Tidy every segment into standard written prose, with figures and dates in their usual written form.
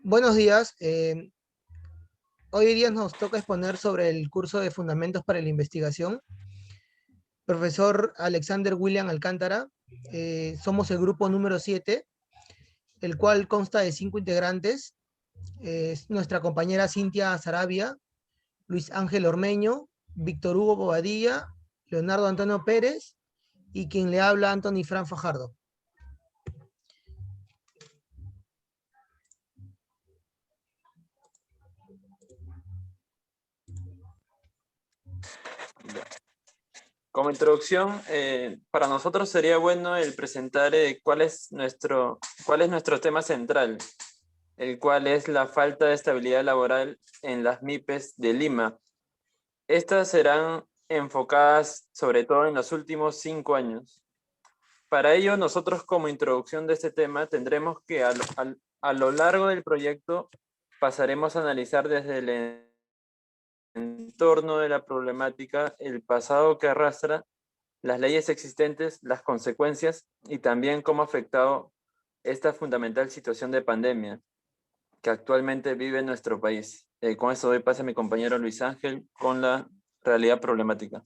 Buenos días. Hoy día nos toca exponer sobre el curso de Fundamentos para la Investigación. Profesor Alexander William Alcántara. Somos el grupo número 7, el cual consta de 5 integrantes. Es nuestra compañera Cintia Sarabia, Luis Ángel Ormeño, Víctor Hugo Bobadilla, Leonardo Antonio Pérez y quien le habla Anthony Fran Fajardo. Como introducción, para nosotros sería bueno el presentar cuál es nuestro tema central, el cual es la falta de estabilidad laboral en las MIPES de Lima. Estas serán enfocadas sobre todo en los últimos 5 años. Para ello, nosotros como introducción de este tema tendremos que a lo largo del proyecto pasaremos a analizar desde el entorno de la problemática, el pasado que arrastra, las leyes existentes, las consecuencias y también cómo ha afectado esta fundamental situación de pandemia que actualmente vive nuestro país. Con eso doy paso a mi compañero Luis Ángel con la realidad problemática.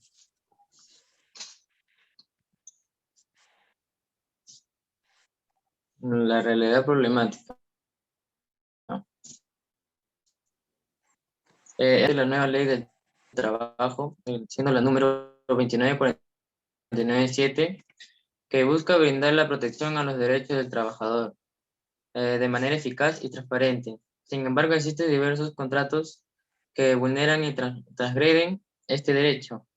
La realidad problemática. Es la nueva ley del trabajo, siendo la número 29497, que busca brindar la protección a los derechos del trabajador de manera eficaz y transparente. Sin embargo, existen diversos contratos que vulneran y transgreden este derecho.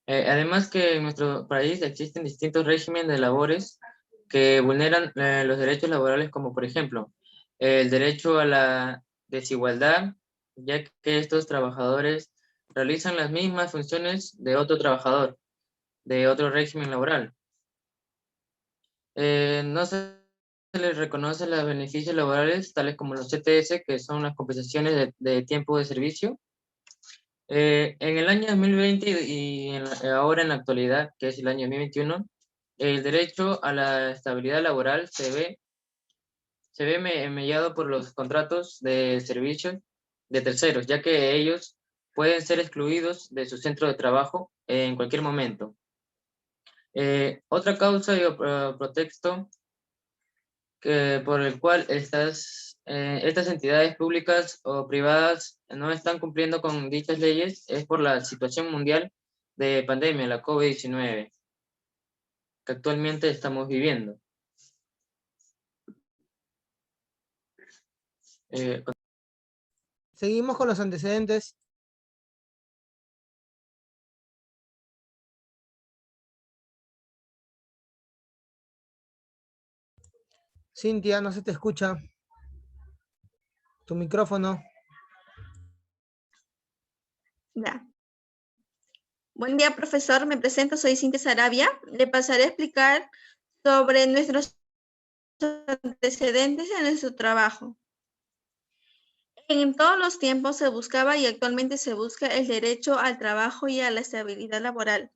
Además que en nuestro país existen distintos regímenes de labores que vulneran los derechos laborales, como por ejemplo, el derecho a la desigualdad, ya que estos trabajadores realizan las mismas funciones de otro trabajador, de otro régimen laboral. No se les reconoce los beneficios laborales, tales como los CTS, que son las compensaciones de tiempo de servicio. En el año 2020 ahora en la actualidad, que es el año 2021, el derecho a la estabilidad laboral se ve mediado por los contratos de servicios de terceros, ya que ellos pueden ser excluidos de su centro de trabajo en cualquier momento. Otra causa y pretexto por el cual estas entidades públicas o privadas no están cumpliendo con dichas leyes es por la situación mundial de pandemia, la COVID-19, que actualmente estamos viviendo. Seguimos con los antecedentes. Cintia, no se te escucha. Tu micrófono. Ya. Buen día, profesor. Me presento, soy Cintia Sarabia. Le pasaré a explicar sobre nuestros antecedentes en nuestro trabajo. En todos los tiempos se buscaba y actualmente se busca el derecho al trabajo y a la estabilidad laboral.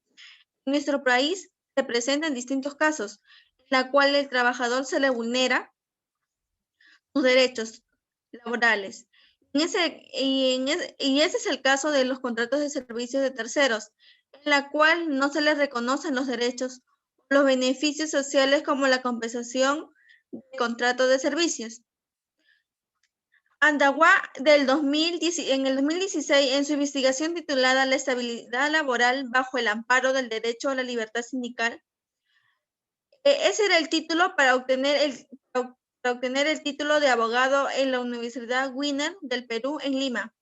En nuestro país se presentan distintos casos, en la cual el trabajador se le vulnera sus derechos laborales. Ese es el caso de los contratos de servicios de terceros, en la cual no se les reconocen los derechos o los beneficios sociales como la compensación de contrato de servicios. Andahuá en el 2016, en su investigación titulada La estabilidad laboral bajo el amparo del derecho a la libertad sindical, ese era el título para obtener el título de abogado en la Universidad Winner del Perú en Lima.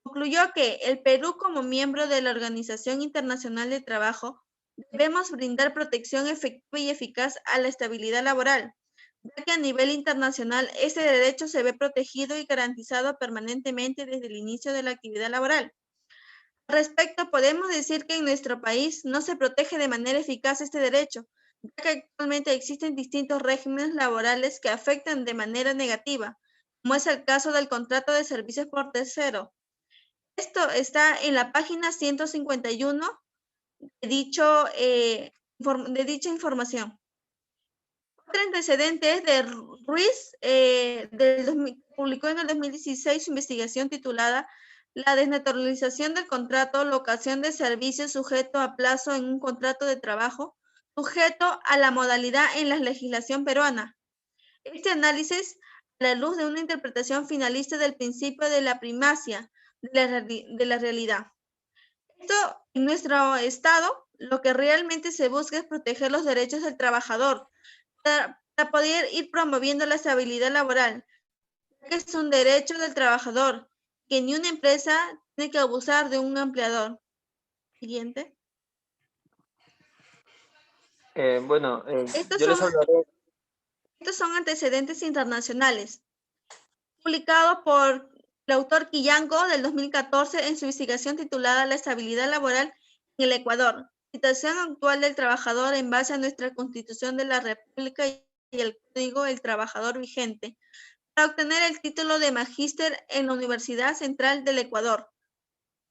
Concluyó que el Perú, como miembro de la Organización Internacional de Trabajo, debemos brindar protección efectiva y eficaz a la estabilidad laboral, ya que a nivel internacional ese derecho se ve protegido y garantizado permanentemente desde el inicio de la actividad laboral. Al respecto, podemos decir que en nuestro país no se protege de manera eficaz este derecho, ya que actualmente existen distintos regímenes laborales que afectan de manera negativa, como es el caso del contrato de servicios por tercero. Esto está en la página 151 de dicha información. Otro antecedente es de Ruiz, publicó en el 2016 su investigación titulada La desnaturalización del contrato, locación de servicios sujeto a plazo en un contrato de trabajo, sujeto a la modalidad en la legislación peruana. Este análisis, a la luz de una interpretación finalista del principio de la primacia de la realidad. Esto, en nuestro Estado, lo que realmente se busca es proteger los derechos del trabajador para poder ir promoviendo la estabilidad laboral, que es un derecho del trabajador, que ni una empresa tiene que abusar de un empleador. Siguiente. Yo les hablaré. Estos son antecedentes internacionales, publicado por el autor Quillanco del 2014 en su investigación titulada La estabilidad laboral en el Ecuador, situación actual del trabajador en base a nuestra Constitución de la República y el Código del Trabajador vigente, para obtener el título de magíster en la Universidad Central del Ecuador.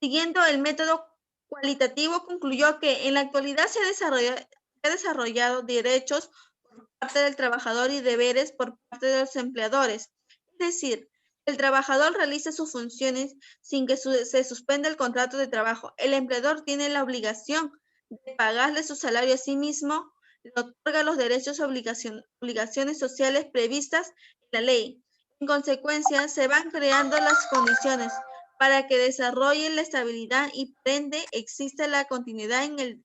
Siguiendo el método cualitativo, concluyó que en la actualidad se ha desarrollado derechos por parte del trabajador y deberes por parte de los empleadores. Es decir, el trabajador realiza sus funciones sin que se suspenda el contrato de trabajo. El empleador tiene la obligación de pagarle su salario a sí mismo, le otorga los derechos y obligaciones sociales previstas en la ley. En consecuencia, se van creando las condiciones para que desarrolle la estabilidad y por ende exista la continuidad en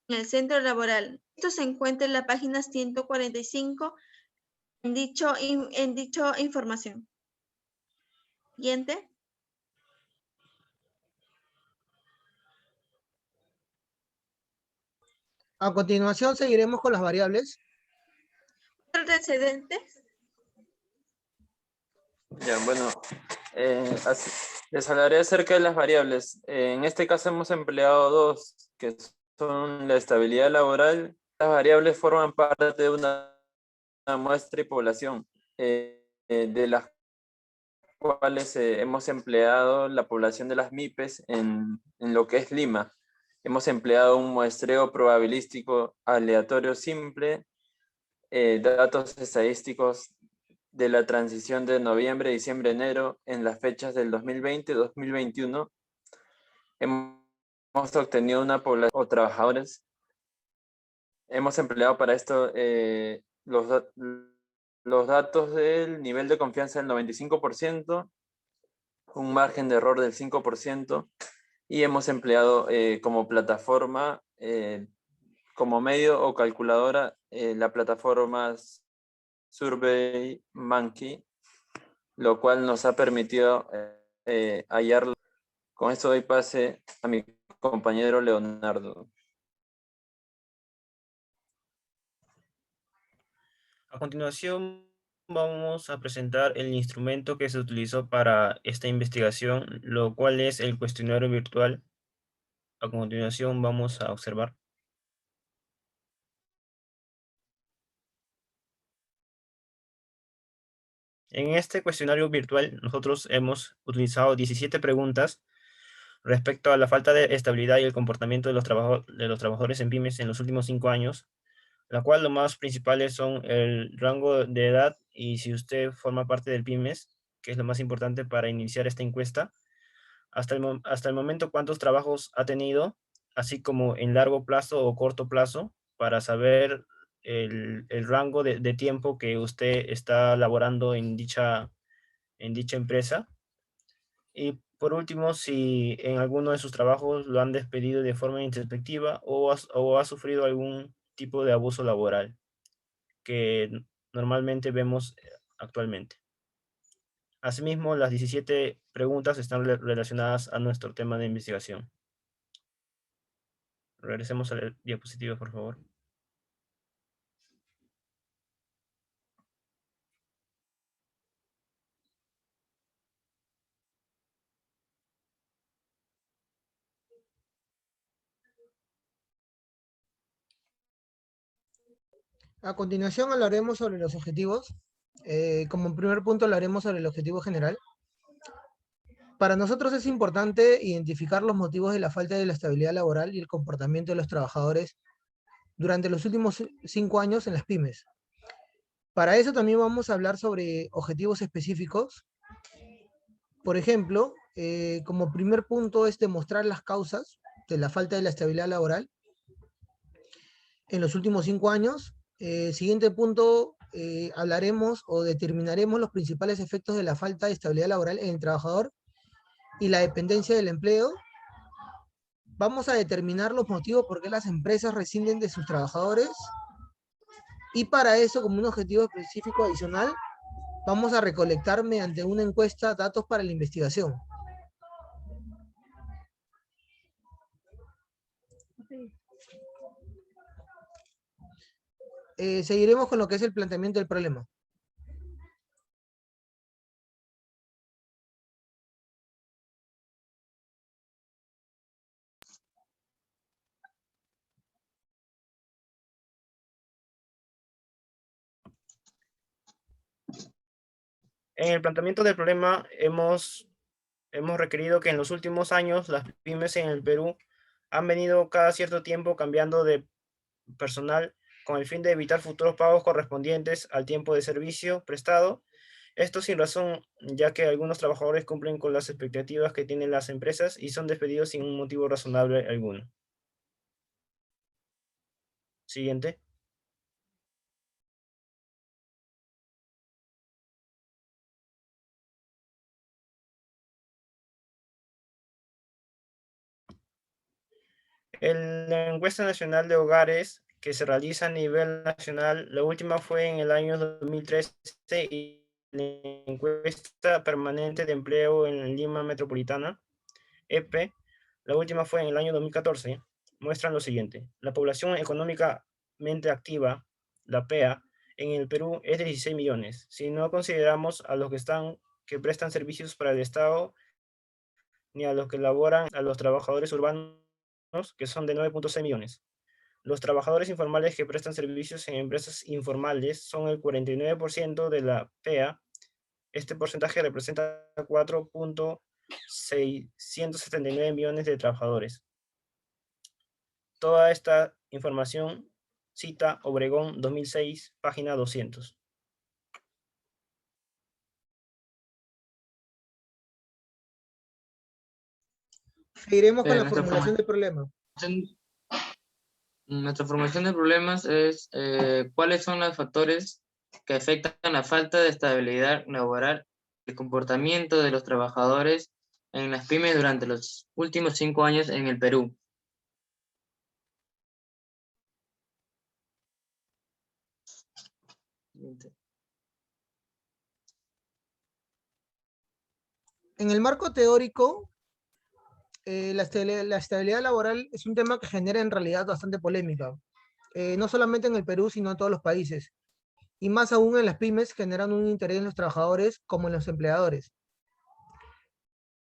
el centro laboral. Esto se encuentra en la página 145 en dicha información. Siguiente. A continuación seguiremos con las variables. Antecedentes. Ya, les hablaré acerca de las variables. En este caso hemos empleado dos, que son la estabilidad laboral. Las variables forman parte de una muestra y población, de las cuales hemos empleado la población de las MIPES en lo que es Lima. Hemos empleado un muestreo probabilístico aleatorio simple, datos estadísticos de la transición de noviembre, diciembre, enero en las fechas del 2020 y 2021. Hemos obtenido una población o trabajadores. Hemos empleado para esto los datos del nivel de confianza del 95%, un margen de error del 5%, y hemos empleado como plataforma, como medio o calculadora, la plataforma SurveyMonkey, lo cual nos ha permitido hallarlo. Con esto doy pase a mi compañero Leonardo. A continuación vamos a presentar el instrumento que se utilizó para esta investigación, lo cual es el cuestionario virtual. A continuación vamos a observar. En este cuestionario virtual nosotros hemos utilizado 17 preguntas respecto a la falta de estabilidad y el comportamiento de los trabajadores en pymes en los últimos 5 años, la cual lo más principales son el rango de edad y si usted forma parte del pymes, que es lo más importante para iniciar esta encuesta, hasta el momento cuántos trabajos ha tenido, así como en largo plazo o corto plazo, para saber el rango de tiempo que usted está laborando en dicha empresa. Y por último, si en alguno de sus trabajos lo han despedido de forma introspectiva o ha sufrido algún tipo de abuso laboral que normalmente vemos actualmente. Asimismo, las 17 preguntas están relacionadas a nuestro tema de investigación. Regresemos a la diapositiva, por favor. A continuación hablaremos sobre los objetivos. Como primer punto hablaremos sobre el objetivo general. Para nosotros es importante identificar los motivos de la falta de la estabilidad laboral y el comportamiento de los trabajadores durante los últimos 5 años en las pymes. Para eso también vamos a hablar sobre objetivos específicos Por ejemplo, como primer punto es demostrar las causas de la falta de la estabilidad laboral en los últimos 5 años. Siguiente punto, hablaremos o determinaremos los principales efectos de la falta de estabilidad laboral en el trabajador y la dependencia del empleo. Vamos a determinar los motivos por qué las empresas rescinden de sus trabajadores. Y para eso, como un objetivo específico adicional, vamos a recolectar mediante una encuesta datos para la investigación. Seguiremos con lo que es el planteamiento del problema. En el planteamiento del problema hemos requerido que en los últimos años las pymes en el Perú han venido cada cierto tiempo cambiando de personal con el fin de evitar futuros pagos correspondientes al tiempo de servicio prestado. Esto sin razón, ya que algunos trabajadores cumplen con las expectativas que tienen las empresas y son despedidos sin un motivo razonable alguno. Siguiente. En la encuesta nacional de hogares que se realiza a nivel nacional, la última fue en el año 2013 y la encuesta permanente de empleo en Lima Metropolitana, EP, la última fue en el año 2014, muestran lo siguiente. La población económicamente activa, la PEA, en el Perú es de 16 millones. Si no consideramos a los que prestan servicios para el Estado, ni a los que laboran, a los trabajadores urbanos, que son de 9.6 millones. Los trabajadores informales que prestan servicios en empresas informales son el 49% de la PEA. Este porcentaje representa 4.679 millones de trabajadores. Toda esta información cita Obregón 2006, página 200. Seguiremos con la formulación del problema. Nuestra formación de problemas es cuáles son los factores que afectan la falta de estabilidad laboral y el comportamiento de los trabajadores en las pymes durante los últimos 5 años en el Perú. En el marco teórico, la estabilidad laboral es un tema que genera en realidad bastante polémica, no solamente en el Perú, sino en todos los países, y más aún en las pymes, generando un interés en los trabajadores como en los empleadores,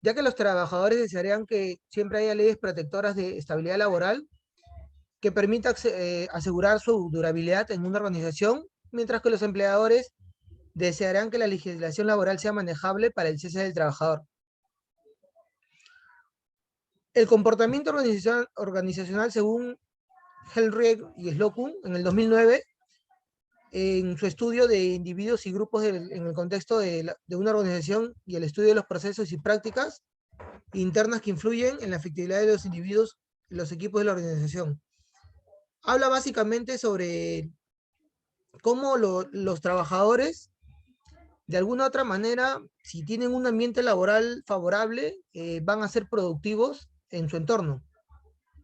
ya que los trabajadores desearían que siempre haya leyes protectoras de estabilidad laboral que permita asegurar su durabilidad en una organización, mientras que los empleadores desearán que la legislación laboral sea manejable para el cese del trabajador. El comportamiento organizacional según Hellrieg y Slocum en el 2009, en su estudio de individuos y grupos en el contexto de una organización y el estudio de los procesos y prácticas internas que influyen en la efectividad de los individuos y los equipos de la organización. Habla básicamente sobre cómo los trabajadores, de alguna u otra manera, si tienen un ambiente laboral favorable, van a ser productivos en su entorno,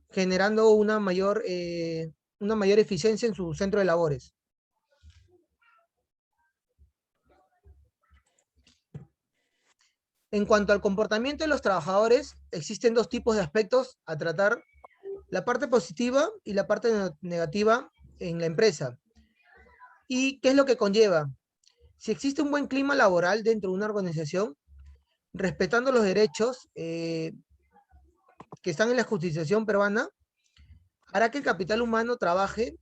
generando una mayor eficiencia en su centro de labores. En cuanto al comportamiento de los trabajadores, existen dos tipos de aspectos a tratar: la parte positiva y la parte negativa en la empresa. ¿Y qué es lo que conlleva? Si existe un buen clima laboral dentro de una organización, respetando los derechos que están en la Constitución peruana, hará que el capital humano trabaje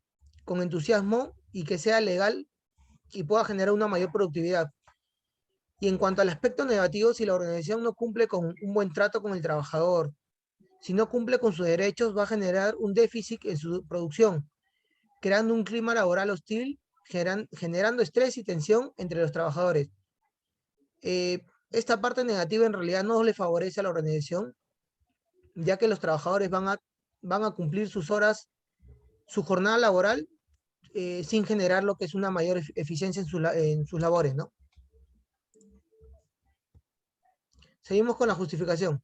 con entusiasmo y que sea legal y pueda generar una mayor productividad. Y en cuanto al aspecto negativo, si la organización no cumple con un buen trato con el trabajador, si no cumple con sus derechos, va a generar un déficit en su producción, creando un clima laboral hostil, generando estrés y tensión entre los trabajadores. esta parte negativa en realidad no le favorece a la organización, ya que los trabajadores van a cumplir sus horas, su jornada laboral, sin generar lo que es una mayor eficiencia en sus labores, ¿no? Seguimos con la justificación.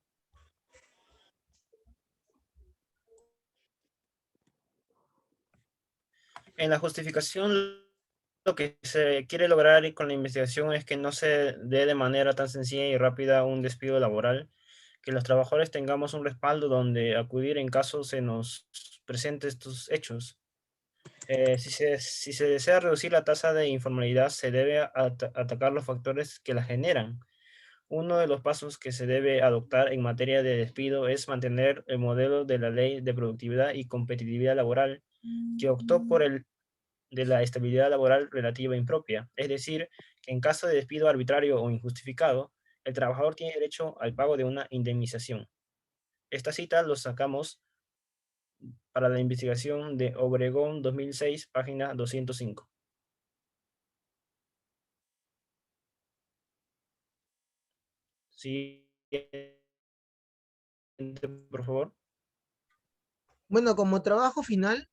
En la justificación, lo que se quiere lograr con la investigación es que no se dé de manera tan sencilla y rápida un despido laboral, que los trabajadores tengamos un respaldo donde acudir en caso se nos presenten estos hechos. Si se desea reducir la tasa de informalidad, se debe atacar los factores que la generan. Uno de los pasos que se debe adoptar en materia de despido es mantener el modelo de la Ley de Productividad y Competitividad Laboral, que optó por el de la estabilidad laboral relativa impropia, es decir, que en caso de despido arbitrario o injustificado, el trabajador tiene derecho al pago de una indemnización. Esta cita lo sacamos para la investigación de Obregón 2006, página 205. Siguiente, por favor. Bueno, como trabajo final,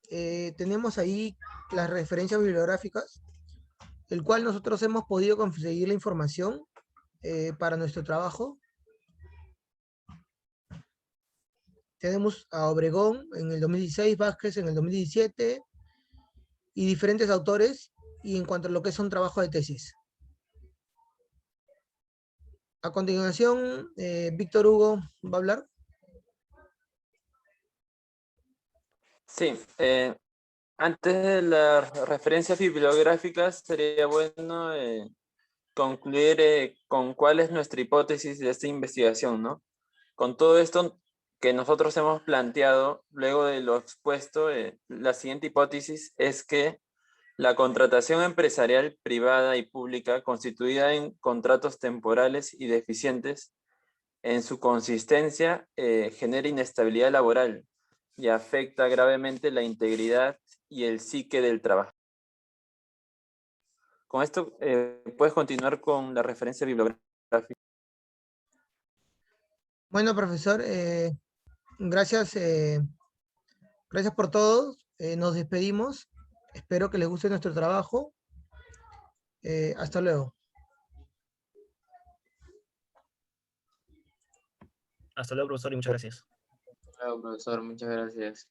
tenemos ahí las referencias bibliográficas, el cual nosotros hemos podido conseguir la información para nuestro trabajo. Tenemos a Obregón en el 2016, Vázquez en el 2017 y diferentes autores, y en cuanto a lo que son trabajos de tesis. A continuación, Víctor Hugo va a hablar. Sí, antes de las referencias bibliográficas sería bueno concluir con cuál es nuestra hipótesis de esta investigación, ¿no? Con todo esto que nosotros hemos planteado, luego de lo expuesto, la siguiente hipótesis es que la contratación empresarial privada y pública constituida en contratos temporales y deficientes en su consistencia genera inestabilidad laboral y afecta gravemente la integridad y el psique del trabajo. Con esto puedes continuar con la referencia bibliográfica. Bueno, profesor, gracias, gracias por todo. Nos despedimos. Espero que les guste nuestro trabajo. Hasta luego. Hasta luego, profesor, y muchas gracias. Claro, profesor, muchas gracias.